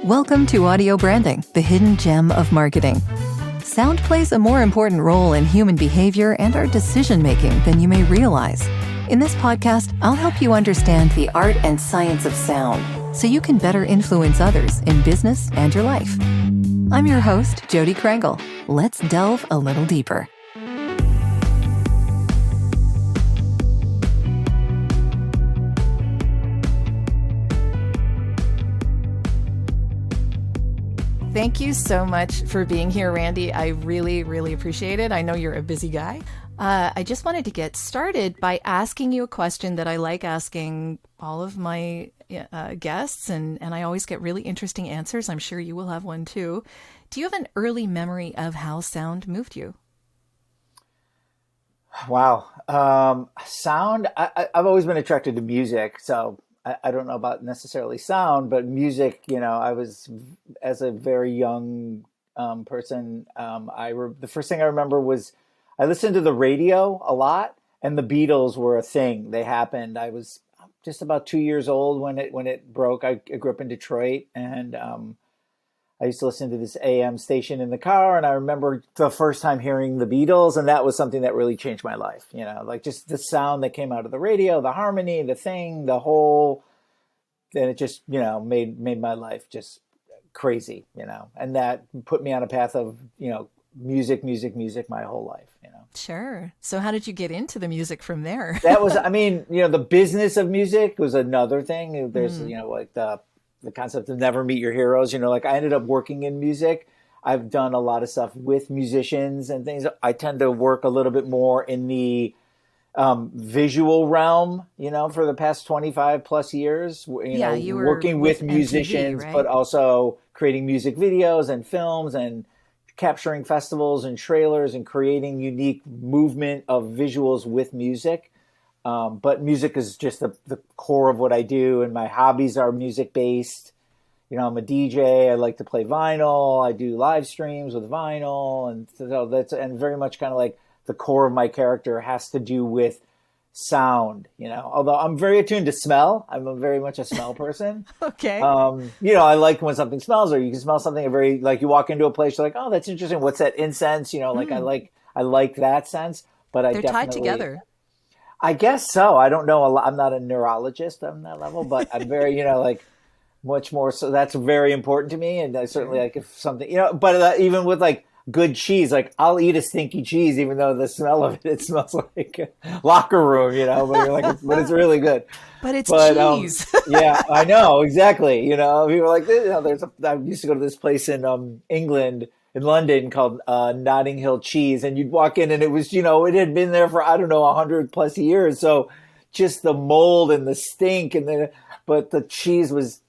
Welcome to Audio Branding, the hidden gem of marketing. Sound plays a more important role in human behavior and our decision-making than you may realize. In this podcast, I'll help you understand the art and science of sound so you can better influence others in business and your life. I'm your host, Jodi Krangle. Let's delve a little deeper. Thank you so much for being here, Randy. I really, really appreciate it. I know you're a busy guy. I just wanted to get started by asking you a question that I like asking all of my guests, and I always get really interesting answers. I'm sure you will have one too. Do you have an early memory of how sound moved you? Wow. Sound, I've always been attracted to music, so I don't know about necessarily sound, but music, I was, as a very young person, the first thing I remember was I listened to the radio a lot, and the Beatles were a thing. They happened. I was just about 2 years old when it broke. I grew up in Detroit, and I used to listen to this AM station in the car, and I remember the first time hearing the Beatles, and that was something that really changed my life. Like just the sound that came out of the radio, the harmony, the thing, the whole, and it just, made my life just crazy, and that put me on a path of, music my whole life, Sure. So how did you get into the music from there? That was, the business of music was another thing. There's, like the concept of never meet your heroes, like I ended up working in music. I've done a lot of stuff with musicians and things. I tend to work a little bit more in the visual realm, for the past 25 plus years, you were working with MTV, musicians, right? But also creating music videos and films and capturing festivals and trailers and creating unique movement of visuals with music. But music is just the core of what I do, and my hobbies are music based. I'm a DJ. I like to play vinyl. I do live streams with vinyl, and so that's very much kind of like the core of my character has to do with sound. Although I'm very attuned to smell. I'm very much a smell person. Okay. I like when something smells, or you can smell something very, like you walk into a place, you're like, oh, that's interesting. What's that incense? I like that sense. But They're tied together. I guess so. I don't know. I'm not a neurologist on that level, but I'm very, much more. So that's very important to me. And I certainly like if something, but even with like good cheese, like I'll eat a stinky cheese, even though the smell of it smells like a locker room, but you're like, but it's really good. But it's cheese. Yeah, I know. Exactly. People are like, I used to go to this place in England, in London, called Notting Hill Cheese, and you'd walk in and it was, it had been there for, 100 plus years. So just the mold and the stink, but the cheese was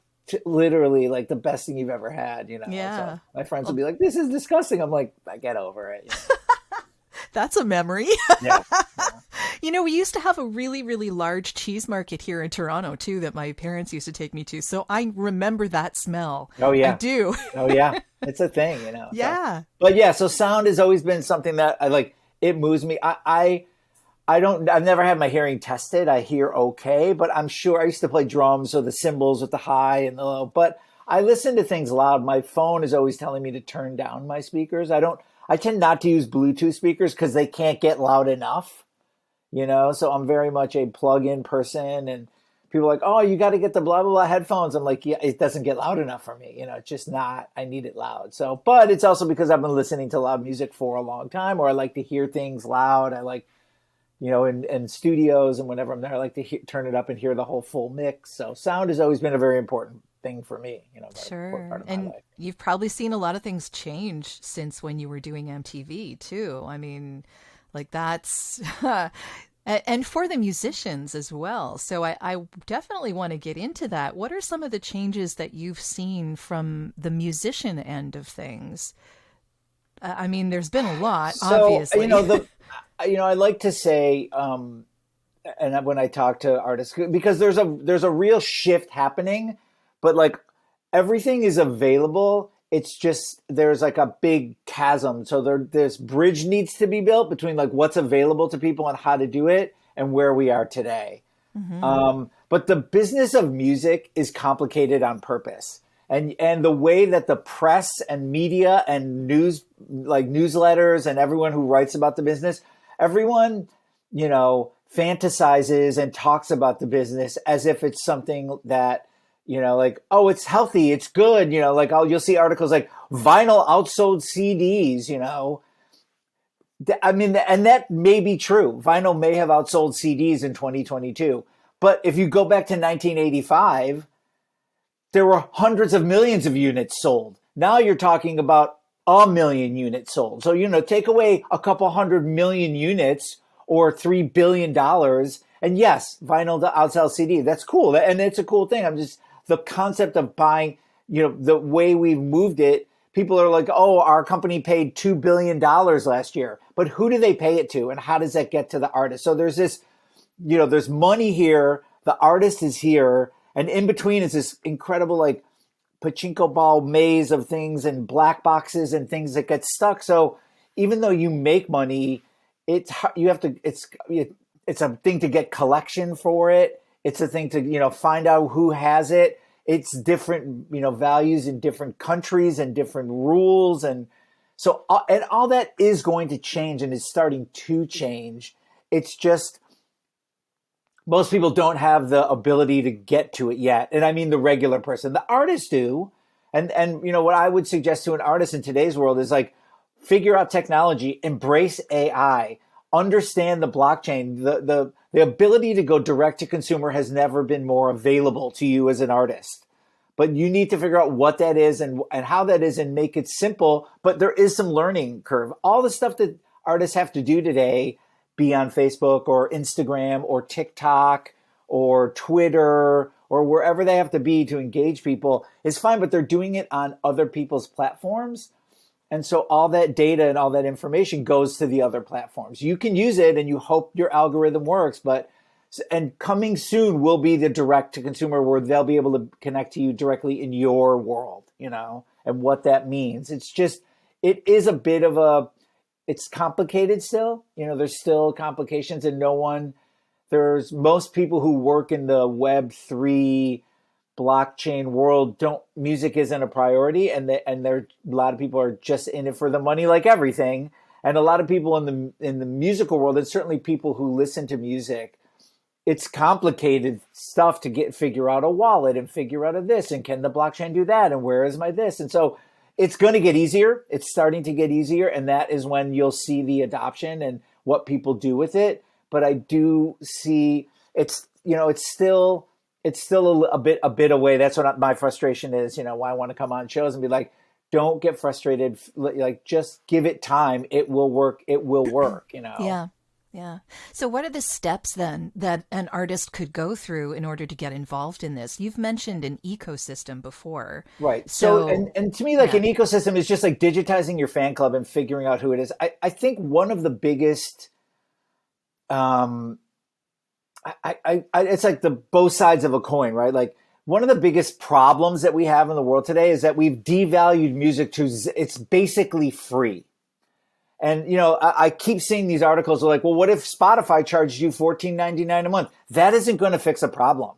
literally like the best thing you've ever had, Yeah. So my friends would be like, this is disgusting. I'm like, I get over it. That's a memory. Yeah. We used to have a really, really large cheese market here in Toronto too that my parents used to take me to. So I remember that smell. Oh yeah. I do. Oh yeah. It's a thing, Yeah. So sound has always been something that I like. It moves me. I've never had my hearing tested. I hear okay, but I'm sure I used to play drums, so the cymbals with the high and the low, but I listen to things loud. My phone is always telling me to turn down my speakers. I tend not to use Bluetooth speakers because they can't get loud enough, so I'm very much a plug-in person, and people are like, oh, you got to get the blah, blah, blah headphones. I'm like, yeah, it doesn't get loud enough for me. It's just not, I need it loud. So, but it's also because I've been listening to loud music for a long time, or I like to hear things loud. I like, in studios and whenever I'm there, I like to turn it up and hear the whole full mix. So sound has always been a very important thing for me, Sure. Part of and my life. You've probably seen a lot of things change since when you were doing MTV too. I mean, like that's, and for the musicians as well. So I definitely want to get into that. What are some of the changes that you've seen from the musician end of things? I mean, there's been a lot, obviously. I like to say, and when I talk to artists, because there's a real shift happening, but like everything is available. It's just, there's like a big chasm. So this bridge needs to be built between like what's available to people and how to do it and where we are today. Mm-hmm. But the business of music is complicated on purpose. And the way that the press and media and news, like newsletters and everyone who writes about the business, everyone, fantasizes and talks about the business as if it's something that, like, oh, it's healthy, it's good, like you'll see articles like vinyl outsold CDs, I mean, and that may be true. Vinyl may have outsold CDs in 2022. But if you go back to 1985, there were hundreds of millions of units sold. Now you're talking about 1 million units sold. So, take away a couple 100 million units or $3 billion. And yes, vinyl to outsell CD. That's cool. And it's a cool thing. The concept of buying, the way we've moved it, people are like, oh, our company paid $2 billion last year. But who do they pay it to? And how does that get to the artist? So there's this, there's money here. The artist is here. And in between is this incredible, like, pachinko ball maze of things and black boxes and things that get stuck. So even though you make money, it's a thing to get collection for it. It's a thing to, find out who has it. It's different, values in different countries and different rules. And so, and all that is going to change and is starting to change. It's just, most people don't have the ability to get to it yet. And I mean the regular person. The artists do. And what I would suggest to an artist in today's world is like, figure out technology, embrace AI, understand the blockchain. The ability to go direct to consumer has never been more available to you as an artist. But you need to figure out what that is and how that is and make it simple. But there is some learning curve. All the stuff that artists have to do today, be on Facebook or Instagram or TikTok or Twitter or wherever they have to be to engage people is fine, but they're doing it on other people's platforms. And so all that data and all that information goes to the other platforms. You can use it and you hope your algorithm works, and coming soon will be the direct to consumer where they'll be able to connect to you directly in your world, and what that means. It is a bit of it's complicated still. There's still complications and there's most people who work in the Web3 blockchain world music isn't a priority, and a lot of people are just in it for the money, like everything. And a lot of people in the musical world, and certainly people who listen to music, it's complicated stuff to figure out a wallet and figure out this, and can the blockchain do that, and where is my this? And so it's going to get easier. It's starting to get easier, and that is when you'll see the adoption and what people do with it. But I do see it's still a bit away. That's what my frustration is. Why I want to come on shows and be like, don't get frustrated. Like, just give it time. It will work. It will work. Yeah. Yeah. So what are the steps then that an artist could go through in order to get involved in this? You've mentioned an ecosystem before. Right. So and to me, like, an ecosystem is just like digitizing your fan club and figuring out who it is. I think one of the biggest, it's like the both sides of a coin, right? Like, one of the biggest problems that we have in the world today is that we've devalued music to it's basically free. And, I keep seeing these articles are like, well, what if Spotify charged you $14.99 a month? That isn't going to fix a problem.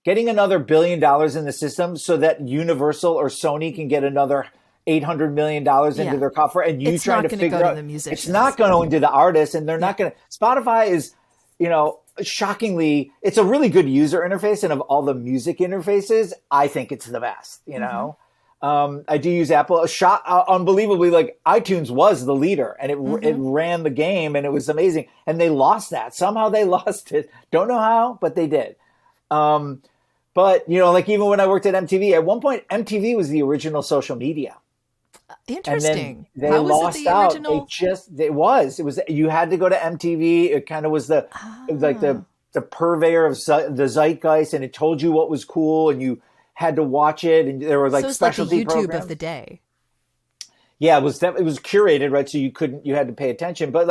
Getting another $1 billion in the system so that Universal or Sony can get another $800 million into their coffer, and you trying to figure out, it's not going to the artists, and they're not going to. Spotify is, shockingly, it's a really good user interface, and of all the music interfaces, I think it's the best. I do use Apple. Unbelievably, like, iTunes was the leader, and it ran the game, and it was amazing. And they lost that. Somehow they lost it. Don't know how, but they did. But like, even when I worked at MTV, at one point MTV was the original social media. Interesting. And then they lost it out. Original? It was. You had to go to MTV. It kind of was the purveyor of the zeitgeist, and it told you what was cool, and you had to watch it, and there were like specialty like the YouTube programs of the day. Yeah, it was curated, right? So you had to pay attention, but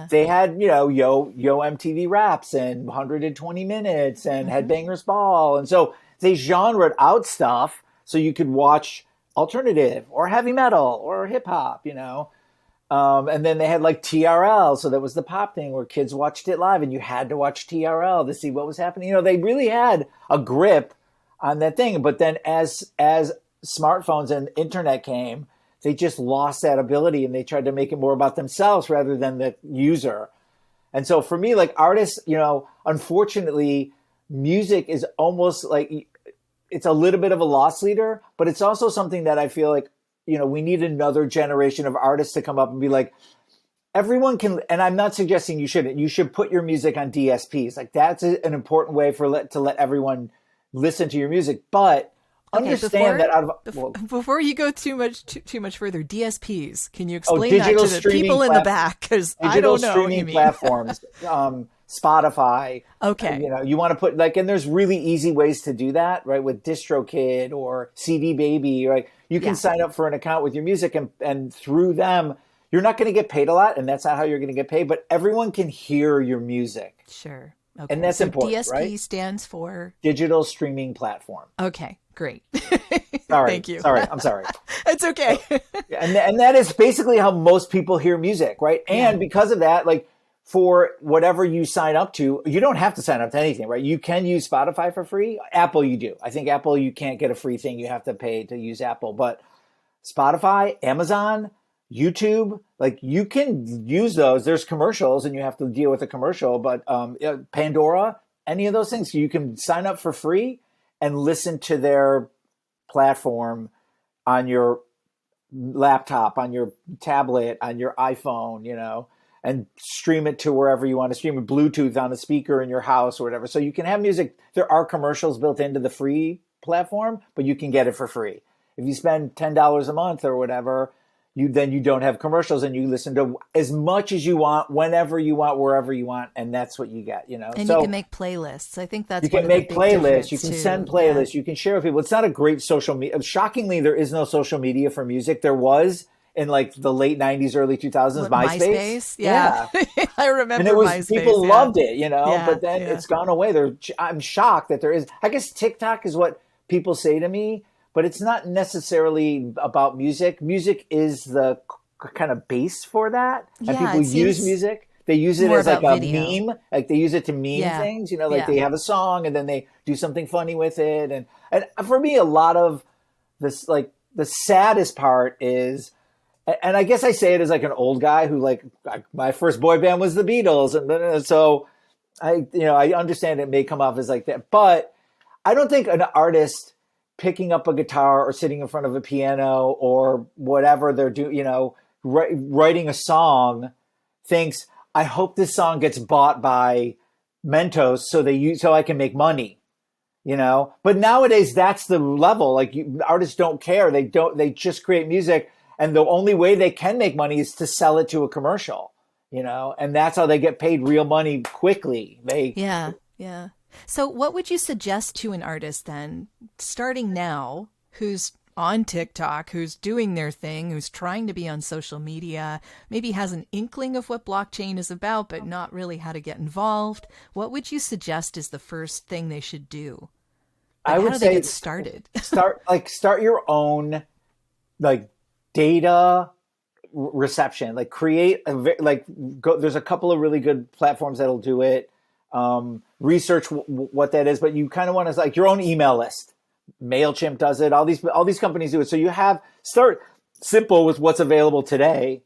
they had Yo MTV Raps and 120 Minutes and Headbangers Ball, and so they genred out stuff so you could watch alternative or heavy metal or hip hop, and then they had like TRL, so that was the pop thing where kids watched it live, and you had to watch TRL to see what was happening. They really had a grip on that thing. But then as smartphones and internet came, they just lost that ability, and they tried to make it more about themselves rather than the user. And so for me, like artists, unfortunately, music is almost like it's a little bit of a loss leader, but it's also something that I feel like, we need another generation of artists to come up and be like, everyone can, and I'm not suggesting you shouldn't, you should put your music on DSPs. Like that's an important way to let everyone listen to your music, but understand before you go too much further, DSPs, can you explain that digital to the people in the back? Because I don't know what you mean. Platforms, Spotify. Okay. You want to put and there's really easy ways to do that, right? With DistroKid or CD Baby, right? You can sign up for an account with your music and through them, you're not going to get paid a lot, and that's not how you're going to get paid, but everyone can hear your music. Sure. Okay. And that's important, DSP right? stands for? Digital Streaming Platform. Okay, great. Sorry. Thank you. I'm sorry. It's okay. And that is basically how most people hear music, right? And because of that, for whatever you sign up to, you don't have to sign up to anything, right? You can use Spotify for free. Apple, you do. I think Apple, you can't get a free thing. You have to pay to use Apple. But Spotify, Amazon, YouTube, you can use those. There's commercials and you have to deal with the commercial, but Pandora, any of those things, you can sign up for free and listen to their platform on your laptop, on your tablet, on your iPhone, and stream it to wherever you want to stream it, Bluetooth on a speaker in your house or whatever. So you can have music. There are commercials built into the free platform, but you can get it for free. If you spend $10 a month or whatever, you don't have commercials and you listen to as much as you want, whenever you want, wherever you want, and that's what you get, And so, you can make playlists. I think that's you can make playlists. You can send playlists. You can share with people. It's not a great social media. Shockingly, there is no social media for music. There was in the late 90s, early 2000s, MySpace. Yeah. I remember. And it was MySpace, people loved it, but then yeah. it's gone away. I'm shocked that there is. I guess TikTok is what people say to me. But it's not necessarily about music. Music is the kind of base for that. And people use music. They use it as a meme. They use it to meme things. They have a song and then they do something funny with it. And for me, a lot of this, the saddest part is, and I guess I say it as an old guy who my first boy band was the Beatles. And so I understand it may come off as that. But I don't think an artist picking up a guitar or sitting in front of a piano or whatever they're doing, writing a song, thinks, I hope this song gets bought by Mentos so I can make money, But nowadays that's the level. Artists don't care. They just create music, and the only way they can make money is to sell it to a commercial, and that's how they get paid real money quickly. Yeah. So what would you suggest to an artist then, starting now, who's on TikTok, who's doing their thing, who's trying to be on social media, maybe has an inkling of what blockchain is about, but not really how to get involved? What would you suggest is the first thing they should do? I would say get started. start your own data reception. Create there's a couple of really good platforms that'll do it. Research what that is, but you kind of want to your own email list. MailChimp does it. All these companies do it. So you start simple with what's available today,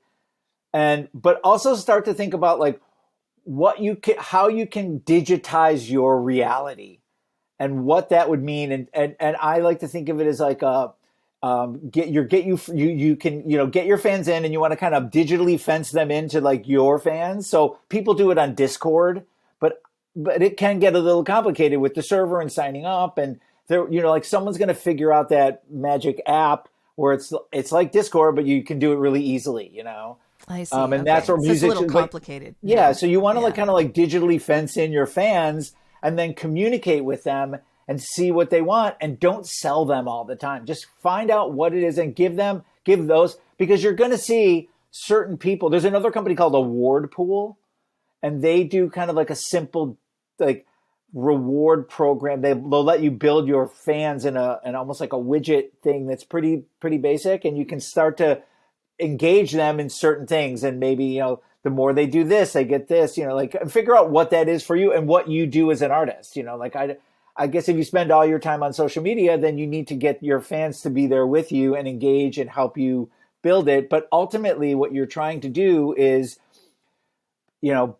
but also start to think about how you can digitize your reality and what that would mean. And I like to think of it as get your fans in, and you want to kind of digitally fence them into your fans. So people do it on Discord, but it can get a little complicated with the server and signing up, and there, someone's going to figure out that magic app where it's like Discord, but you can do it really easily, I see. And that's where music is a little complicated. Yeah. So you want to kind of digitally fence in your fans and then communicate with them and see what they want, and don't sell them all the time. Just find out what it is and give those, because you're going to see certain people. There's another company called Award Pool, and they do kind of a simple reward program. They'll let you build your fans in an almost a widget thing that's pretty basic, and you can start to engage them in certain things. And maybe the more they do this, they get this. And figure out what that is for you and what you do as an artist. I guess if you spend all your time on social media, then you need to get your fans to be there with you and engage and help you build it. But ultimately what you're trying to do is,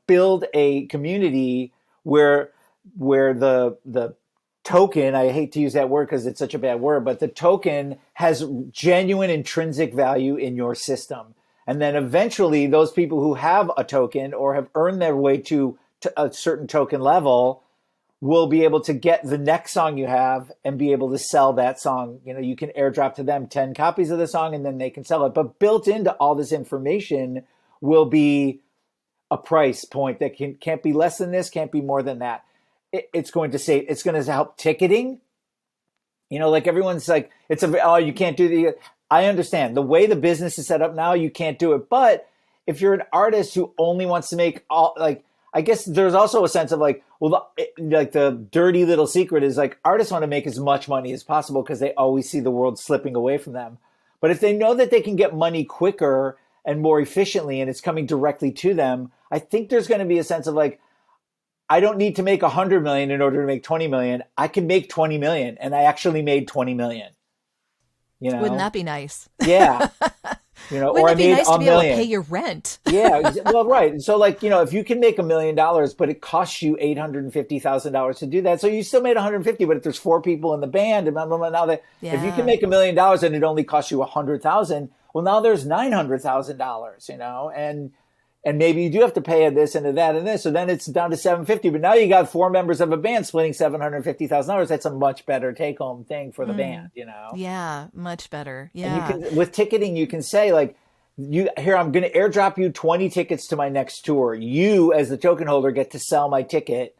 build a community where the token, I hate to use that word because it's such a bad word, but the token has genuine intrinsic value in your system. And then eventually those people who have a token or have earned their way to a certain token level will be able to get the next song you have and be able to sell that song. You can airdrop to them 10 copies of the song and then they can sell it. But built into all this information will be a price point that can't be less than this, can't be more than that. It's going to help ticketing. Like everyone's like, you can't do the, I understand the way the business is set up now, you can't do it. But if you're an artist who only wants to make I guess there's also a sense of the dirty little secret is like artists want to make as much money as possible because they always see the world slipping away from them. But if they know that they can get money quicker and more efficiently and it's coming directly to them, I think there's going to be a sense of I don't need to make 100 million in order to make 20 million. I can make 20 million, and I actually made 20 million. Wouldn't that be nice? Yeah. Wouldn't it be nice to be able to pay your rent? Yeah. Well, right. So if you can make $1 million, but it costs you $850,000 to do that. So you still made 150, but if there's 4 people in the band and blah, blah, blah, now that if you can make $1 million and it only costs you 100,000, well, now there's $900,000, and maybe you do have to pay this and that and this. So then it's down to 750. But now you got 4 members of a band splitting $750,000. That's a much better take home thing for the band, Yeah, much better. Yeah. And with ticketing, you can say I'm going to airdrop you 20 tickets to my next tour. You, as the token holder, get to sell my ticket.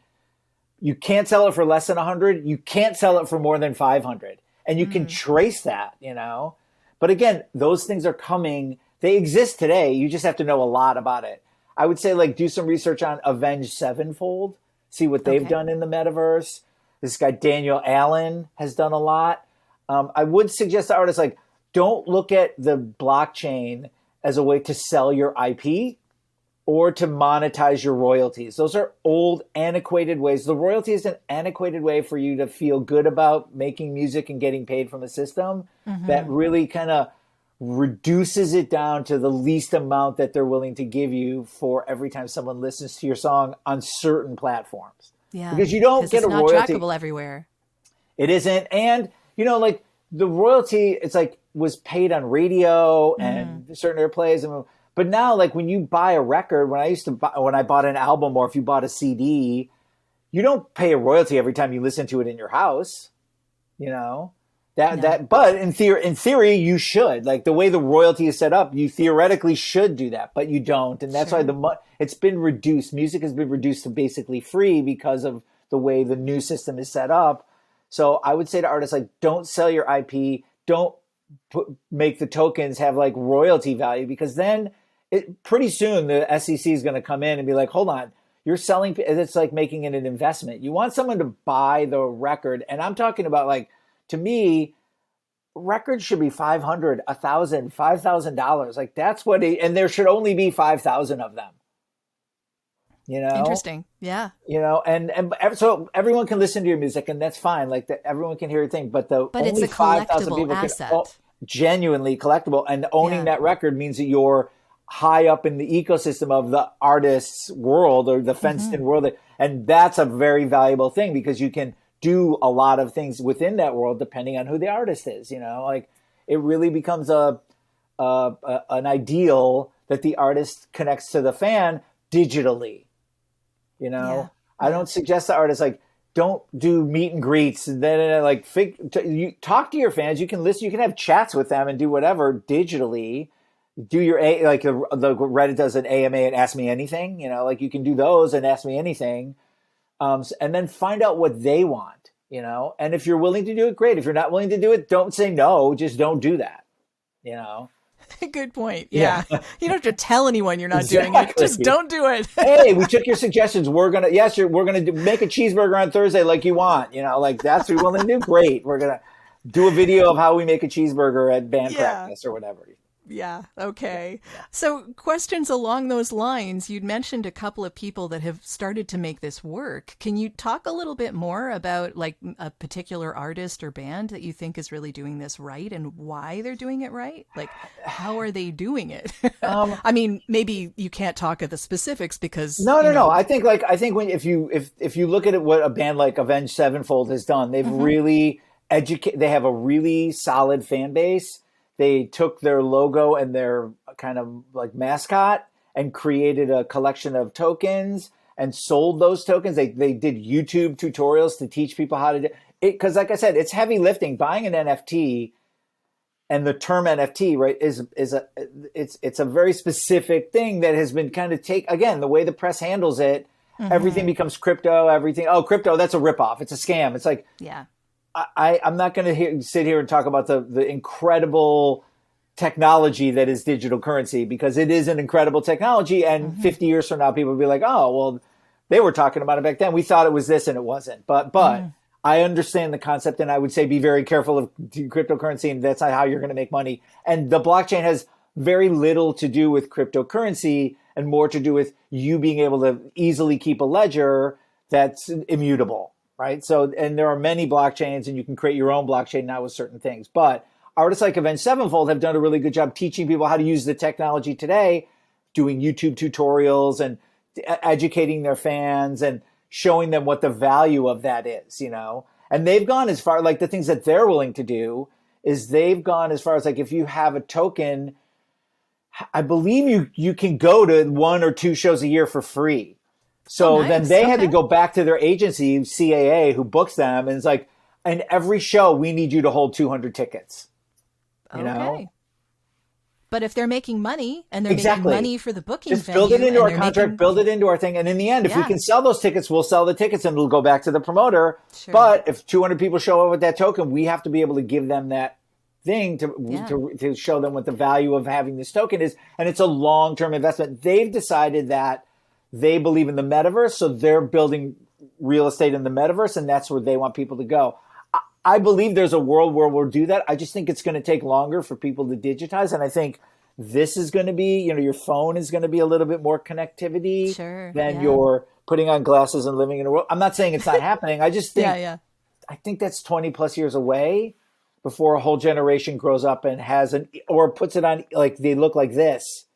You can't sell it for less than 100. You can't sell it for more than 500. And you can trace that, But again, those things are coming. They exist today. You just have to know a lot about it. I would say do some research on Avenged Sevenfold, see what they've done in the metaverse. This guy, Daniel Allen, has done a lot. I would suggest to artists, don't look at the blockchain as a way to sell your IP or to monetize your royalties. Those are old, antiquated ways. The royalty is an antiquated way for you to feel good about making music and getting paid from a system that really kind of reduces it down to the least amount that they're willing to give you for every time someone listens to your song on certain platforms. Yeah. Because you don't get a royalty. It's not trackable everywhere. It isn't. And, the royalty, it's was paid on radio and certain airplays. But now, when you buy a record, when I bought an album or if you bought a CD, you don't pay a royalty every time you listen to it in your house, But in theory, you should. The way the royalty is set up, you theoretically should do that, but you don't, and that's why it's been reduced. Music has been reduced to basically free because of the way the new system is set up. So I would say to artists, don't sell your IP, don't make the tokens have royalty value, because then pretty soon the SEC is going to come in and be like, hold on, you're selling. It's like making it an investment. You want someone to buy the record, and I'm talking about to me, records should be $500, $1,000, $5,000. That's what and there should only be 5,000 of them. Interesting. Yeah. And so everyone can listen to your music, and that's fine. Everyone can hear your thing, but only it's a 5,000 people asset. Genuinely collectible. And owning that record means that you're high up in the ecosystem of the artist's world or the fenced-in world, and that's a very valuable thing because you can do a lot of things within that world depending on who the artist is. It really becomes an ideal that the artist connects to the fan digitally. I don't suggest the artists don't do meet and greets and then you talk to your fans. You can listen, you can have chats with them and do whatever digitally. Do your the Reddit does an AMA and Ask Me Anything. You can do those and Ask Me Anything. And then find out what they want, and if you're willing to do it, great. If you're not willing to do it, don't say no, just don't do that, Good point. Yeah. You don't have to tell anyone you're not doing it. Just don't do it. Hey, we took your suggestions. We're going to make a cheeseburger on Thursday like you want, that's what we're willing to do. Great. We're going to do a video of how we make a cheeseburger at band practice or whatever. Yeah. Okay. So, questions along those lines. You'd mentioned a couple of people that have started to make this work. Can you talk a little bit more about like a particular artist or band that you think is really doing this right and why they're doing it right? Like, how are they doing it? Um, I mean, maybe you can't talk of the specifics because, No, no, no. I think when if you look at it, what a band like Avenged Sevenfold has done, they've really educate. They have a really solid fan base. They took their logo and their kind of like mascot and created a collection of tokens and sold those tokens. They did YouTube tutorials to teach people how to do it. Because, like I said, it's heavy lifting. Buying an NFT and the term NFT, right, it's a very specific thing that has been kind of again, the way the press handles it, everything becomes crypto, crypto, that's a ripoff. It's a scam. It's like, yeah. I'm not going to sit here and talk about the incredible technology that is digital currency, because it is an incredible technology. And 50 years from now, people will be like, oh, well, they were talking about it back then. We thought it was this and it wasn't. But I understand the concept, and I would say be very careful of cryptocurrency, and that's not how you're going to make money. And the blockchain has very little to do with cryptocurrency and more to do with you being able to easily keep a ledger that's immutable, right? So, and there are many blockchains, and you can create your own blockchain now with certain things. But artists like Avenged Sevenfold have done a really good job teaching people how to use the technology today, doing YouTube tutorials and educating their fans and showing them what the value of that is, And they've gone as far, like the things that they're willing to do is they've gone as far as like, if you have a token, I believe you can go to 1 or 2 shows a year for free. So nice. Then they had to go back to their agency, CAA, who books them. And it's like, in every show, we need you to hold 200 tickets. You know? But if they're making money and they're Exactly. making money for the booking just venue, build it into and our they're contract, build it into our thing. And in the end, if we Yeah. can sell those tickets, we'll sell the tickets and it'll go back to the promoter. Sure. But if 200 people show up with that token, we have to be able to give them that thing to show them what the value of having this token is. And it's a long-term investment. They've decided that they believe in the metaverse, so they're building real estate in the metaverse, and that's where they want people to go. I believe there's a world where we'll do that. I just think it's going to take longer for people to digitize. And I think this is going to be, your phone is going to be a little bit more connectivity than you're putting on glasses and living in a world. I'm not saying it's not happening. I just think, I think that's 20 plus years away before a whole generation grows up and or puts it on, like they look like this.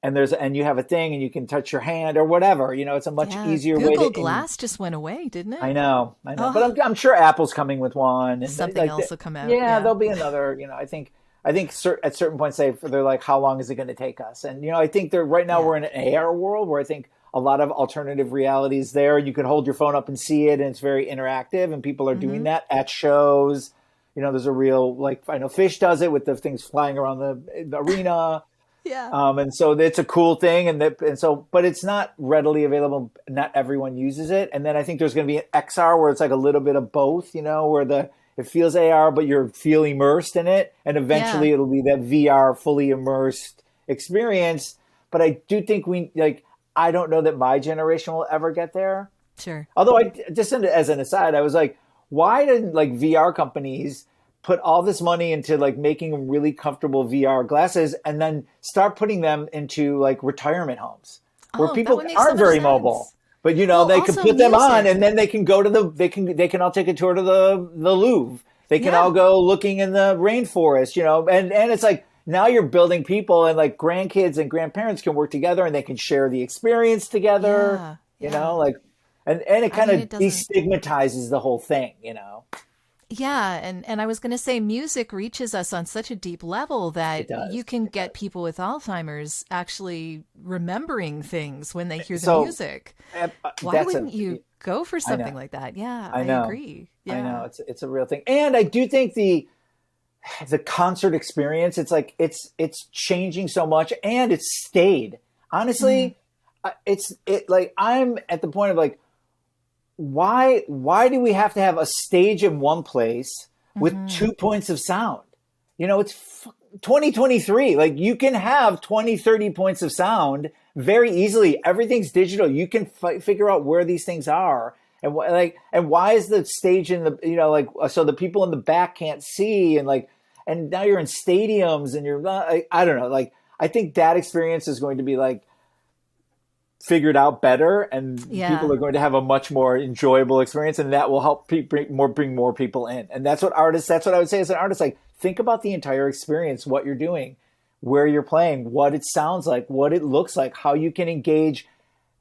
And you have a thing and you can touch your hand or whatever, it's a much easier way to. Google Glass just went away, didn't it? I know. But I'm sure Apple's coming with one. And something else will come out. Yeah, there'll be another, I think at certain points they're like, how long is it going to take us? And, I think right now we're in an AR world where I think a lot of alternative reality is there. You can hold your phone up and see it, and it's very interactive, and people are doing that at shows. There's a real, like, I know Fish does it with the things flying around the arena. Yeah. And so it's a cool thing, but it's not readily available. Not everyone uses it. And then I think there's going to be an XR where it's like a little bit of both, where it feels AR, but you're feel immersed in it. And eventually it'll be that VR fully immersed experience. But I do think I don't know that my generation will ever get there. Sure. Although just as an aside, I was like, why didn't VR companies put all this money into making really comfortable VR glasses and then start putting them into retirement homes where people aren't very mobile, but they can put them on, and then they can go to they can all take a tour to the Louvre. They can all go looking in the rainforest, and it's like, now you're building people, and grandkids and grandparents can work together and they can share the experience together, and it kind of destigmatizes the whole thing, Yeah, and I was going to say, music reaches us on such a deep level that you can get people with Alzheimer's actually remembering things when they hear the music. Why wouldn't you go for something like that? Yeah, I agree. Yeah. I know, it's a real thing. And I do think the concert experience, it's changing so much, and it's stayed. Honestly, I'm at the point of why do we have to have a stage in one place with 2 points of sound? It's 2023. You can have 20, 30 points of sound very easily. Everything's digital. You can figure out where these things are. And why is the stage in the, so the people in the back can't see, and and now you're in stadiums and you're I don't know, like I think that experience is going to be like figured out better, and people are going to have a much more enjoyable experience, and that will help bring more people in. And that's what I would say as an artist, like think about the entire experience, what you're doing, where you're playing, what it sounds like, what it looks like, how you can engage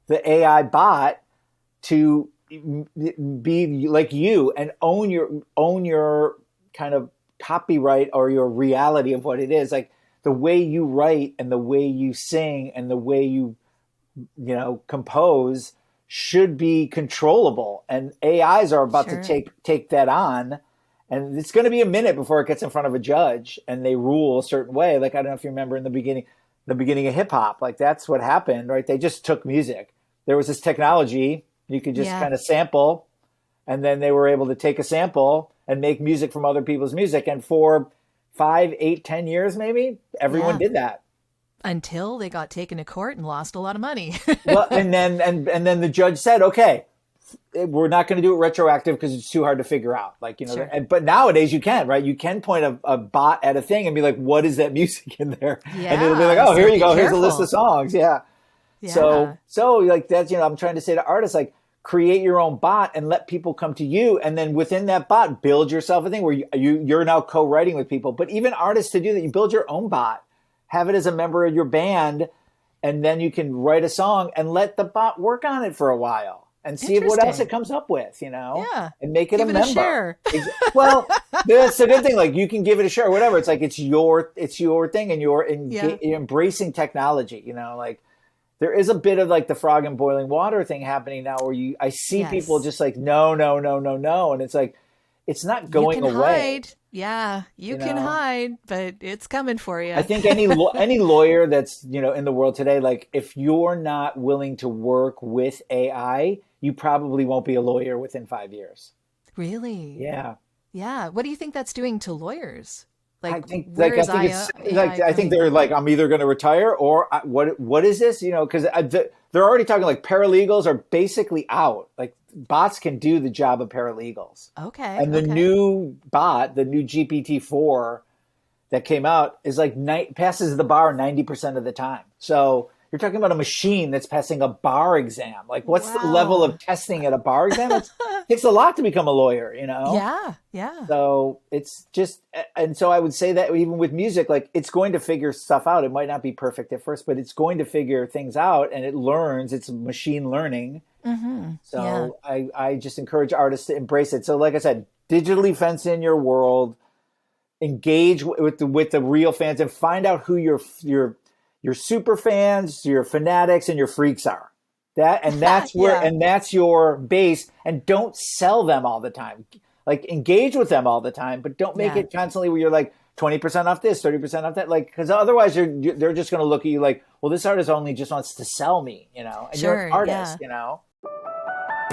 the AI bot to be like you and own your kind of copyright or your reality of what it is. Like the way you write and the way you sing and the way you compose should be controllable, and AIs are about to take that on, and it's going to be a minute before it gets in front of a judge and they rule a certain way. Like, I don't know if you remember in the beginning of hip hop, like that's what happened, right? They just took music. There was this technology you could just kind of sample, and then they were able to take a sample and make music from other people's music. And for 5, 8, 10 years, maybe everyone did that. Until they got taken to court and lost a lot of money. Well, and then the judge said, okay, we're not going to do it retroactive because it's too hard to figure out. Like, but nowadays you can, right? You can point a bot at a thing and be like, what is that music in there? Yeah, and it'll be like, oh, here you go. Here's a list of songs. Yeah. So like that's, I'm trying to say to artists, like create your own bot and let people come to you. And then within that bot, build yourself a thing where you're now co-writing with people. But even artists, to do that, you build your own bot. Have it as a member of your band, and then you can write a song and let the bot work on it for a while and see what else it comes up with, and make it a member. Share. Well, that's a good thing. Like you can give it a share, or whatever. It's like it's your thing, and you're embracing technology. Like there is a bit of like the frog in boiling water thing happening now, where I see people just like no, and it's like it's not going away. Hide. Yeah, you can hide, but it's coming for you. I think any lawyer that's, in the world today, like if you're not willing to work with AI, you probably won't be a lawyer within 5 years. Really? Yeah. Yeah. What do you think that's doing to lawyers? Like, I think they're like, I'm either going to retire or what is this? Because they're already talking like paralegals are basically out. Like bots can do the job of paralegals. Okay. And the new bot, the new GPT-4 that came out is like passes the bar 90% of the time. So you're talking about a machine that's passing a bar exam. Like what's the level of testing at a bar exam? It takes a lot to become a lawyer, Yeah, yeah. So it's just, and so I would say that even with music, like it's going to figure stuff out. It might not be perfect at first, but it's going to figure things out, and it learns. It's machine learning. Mm-hmm. So I just encourage artists to embrace it. So like I said, digitally fence in your world, engage with the real fans, and find out who your super fans, your fanatics, and your freaks are. That's where and that's your base. And don't sell them all the time. Like engage with them all the time, but don't make it constantly where you're like 20% off this, 30% off that. Like because otherwise they're just going to look at you like, well, this artist only just wants to sell me, and you're an artist,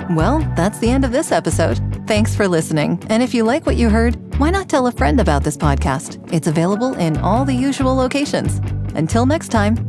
Well, that's the end of this episode. Thanks for listening. And if you like what you heard, why not tell a friend about this podcast? It's available in all the usual locations. Until next time.